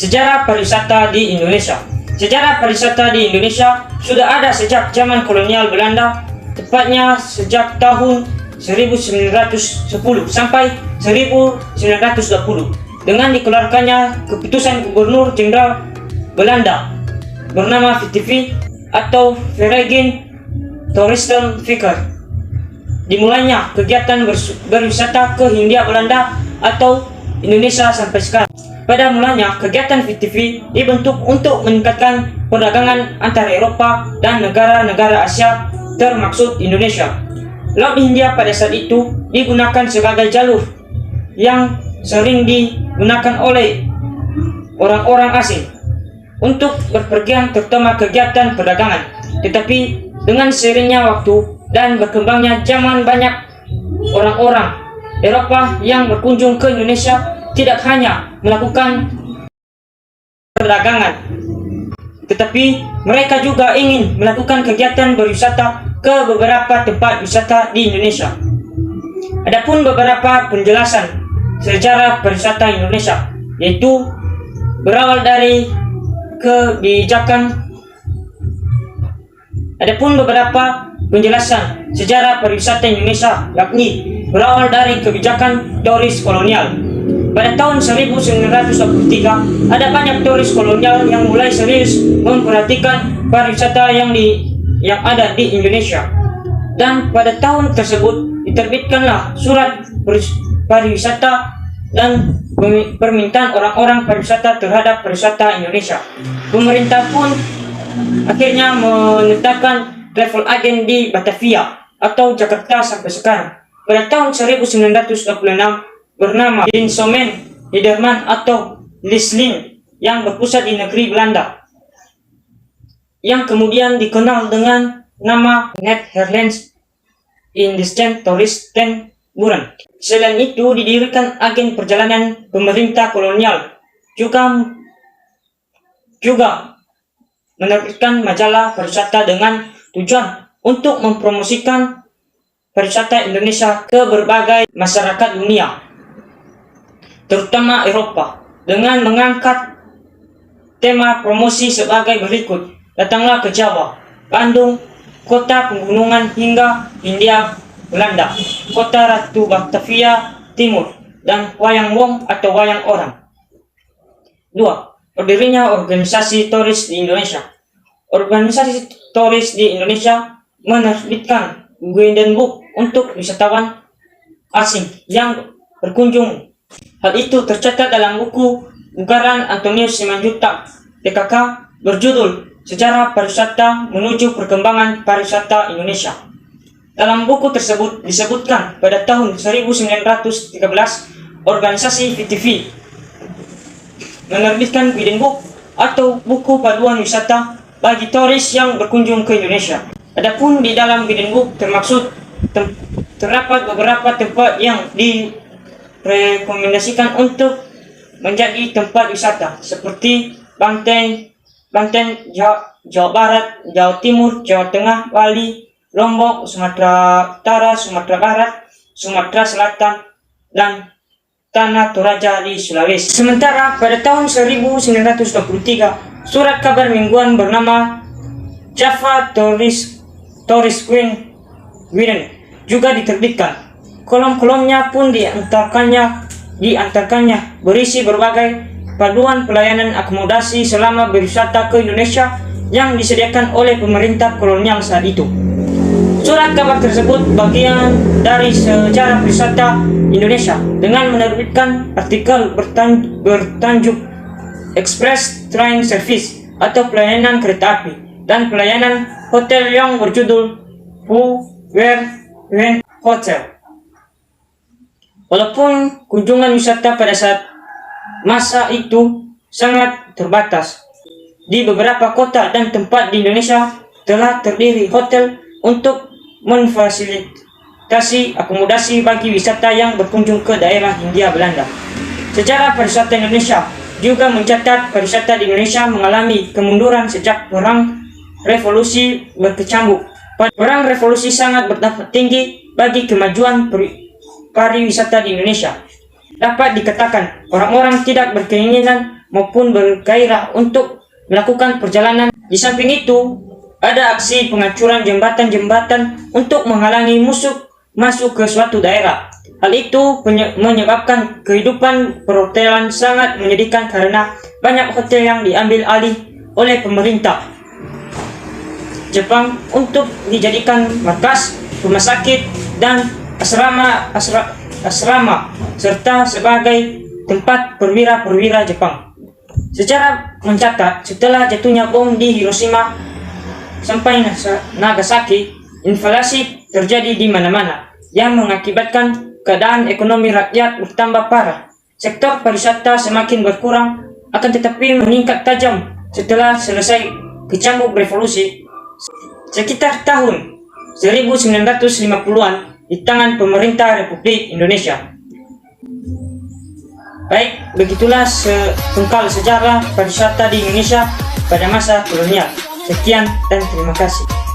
Sejarah pariwisata di Indonesia. Sejarah pariwisata di Indonesia sudah ada sejak zaman kolonial Belanda, tepatnya sejak tahun 1910 sampai 1920 dengan dikeluarkannya keputusan Gubernur Jenderal Belanda bernama VTV atau Vereniging Toeristenviker. Dimulainya kegiatan berwisata ke Hindia Belanda atau Indonesia sampai sekarang. Pada mulanya, kegiatan VTV dibentuk untuk meningkatkan perdagangan antara Eropa dan negara-negara Asia, termaksud Indonesia. Laut Hindia pada saat itu digunakan sebagai jalur yang sering digunakan oleh orang-orang asing untuk berpergian, terutama kegiatan perdagangan. Tetapi dengan seiringnya waktu dan berkembangnya zaman, banyak orang-orang Eropa yang berkunjung ke Indonesia tidak hanya melakukan perdagangan, tetapi mereka juga ingin melakukan kegiatan berwisata ke beberapa tempat wisata di Indonesia. Adapun beberapa penjelasan sejarah pariwisata Indonesia, yaitu berawal dari kebijakan. Adapun beberapa penjelasan sejarah pariwisata Indonesia, yakni berawal dari kebijakan turis kolonial. Pada tahun 1923, ada banyak turis kolonial yang mulai serius memperhatikan pariwisata yang ada di Indonesia. Dan pada tahun tersebut diterbitkanlah surat pariwisata dan permintaan orang-orang pariwisata terhadap pariwisata Indonesia. Pemerintah pun akhirnya menetapkan travel agent di Batavia atau Jakarta sampai sekarang. Pada tahun 1926 bernama Insomen Nederman atau Lisling yang berpusat di negeri Belanda, yang kemudian dikenal dengan nama Netherlands Indische Toeristenbureau. Selain itu didirikan agen perjalanan pemerintah kolonial, juga menerbitkan majalah pariwisata dengan tujuan untuk mempromosikan pariwisata Indonesia ke berbagai masyarakat dunia, terutama Eropa, dengan mengangkat tema promosi sebagai berikut: datanglah ke Jawa, Bandung, kota pegunungan hingga Hindia Belanda, kota Ratu Batavia Timur, dan Wayang Wong atau Wayang Orang. 2. Berdirinya organisasi turis di Indonesia. Organisasi turis di Indonesia menerbitkan Guided Book untuk wisatawan asing yang berkunjung. Hal itu tercatat dalam buku Bukaran Antonius Simanjuntak PKK berjudul Sejarah Pariwisata Menuju Perkembangan Pariwisata Indonesia. Dalam buku tersebut disebutkan pada tahun 1913 organisasi VTV menerbitkan Guided Book atau buku paduan wisata bagi turis yang berkunjung ke Indonesia. Adapun di dalam Guided Book terdapat beberapa tempat yang direkomendasikan untuk menjadi tempat wisata seperti Banten, Jawa Barat, Jawa Timur, Jawa Tengah, Bali, Lombok, Sumatera Utara, Sumatera Barat, Sumatera Selatan, dan Tanah Toraja di Sulawesi. Sementara pada tahun 1923, surat kabar mingguan bernama Java Tourist Guide juga diterbitkan. Kolom-kolomnya pun diantarkannya berisi berbagai paduan pelayanan akomodasi selama berwisata ke Indonesia yang disediakan oleh pemerintah kolonial saat itu. Surat kabar tersebut bagian dari sejarah pariwisata Indonesia dengan menerbitkan artikel bertajuk Express Train Service atau pelayanan kereta api dan pelayanan hotel yang berjudul Who, Where, When Hotel. Walaupun kunjungan wisata pada saat masa itu sangat terbatas, di beberapa kota dan tempat di Indonesia telah terdiri hotel untuk memfasilitasi akomodasi bagi wisata yang berkunjung ke daerah Hindia Belanda. Sejarah pariwisata Indonesia juga mencatat pariwisata di Indonesia mengalami kemunduran sejak Perang Revolusi berkecamuk. Perang Revolusi sangat berdampak tinggi bagi kemajuan pariwisata di Indonesia. Dapat dikatakan orang-orang tidak berkeinginan maupun bergairah untuk melakukan perjalanan. Di samping itu, ada aksi penghancuran jembatan-jembatan untuk menghalangi musuh masuk ke suatu daerah. Hal itu menyebabkan kehidupan perhotelan sangat menyedihkan karena banyak hotel yang diambil alih oleh pemerintah Jepang untuk dijadikan markas, rumah sakit, dan asrama serta sebagai tempat perwira-perwira Jepang. Secara mencatat, setelah jatuhnya bom di Hiroshima sampai Nagasaki, inflasi terjadi di mana-mana yang mengakibatkan keadaan ekonomi rakyat bertambah parah. Sektor pariwisata semakin berkurang, akan tetapi meningkat tajam setelah selesai kecambuk revolusi sekitar tahun 1950-an di tangan pemerintah Republik Indonesia. Baik, begitulah sepengkal sejarah pariwisata di Indonesia pada masa kolonial. Sekian dan terima kasih.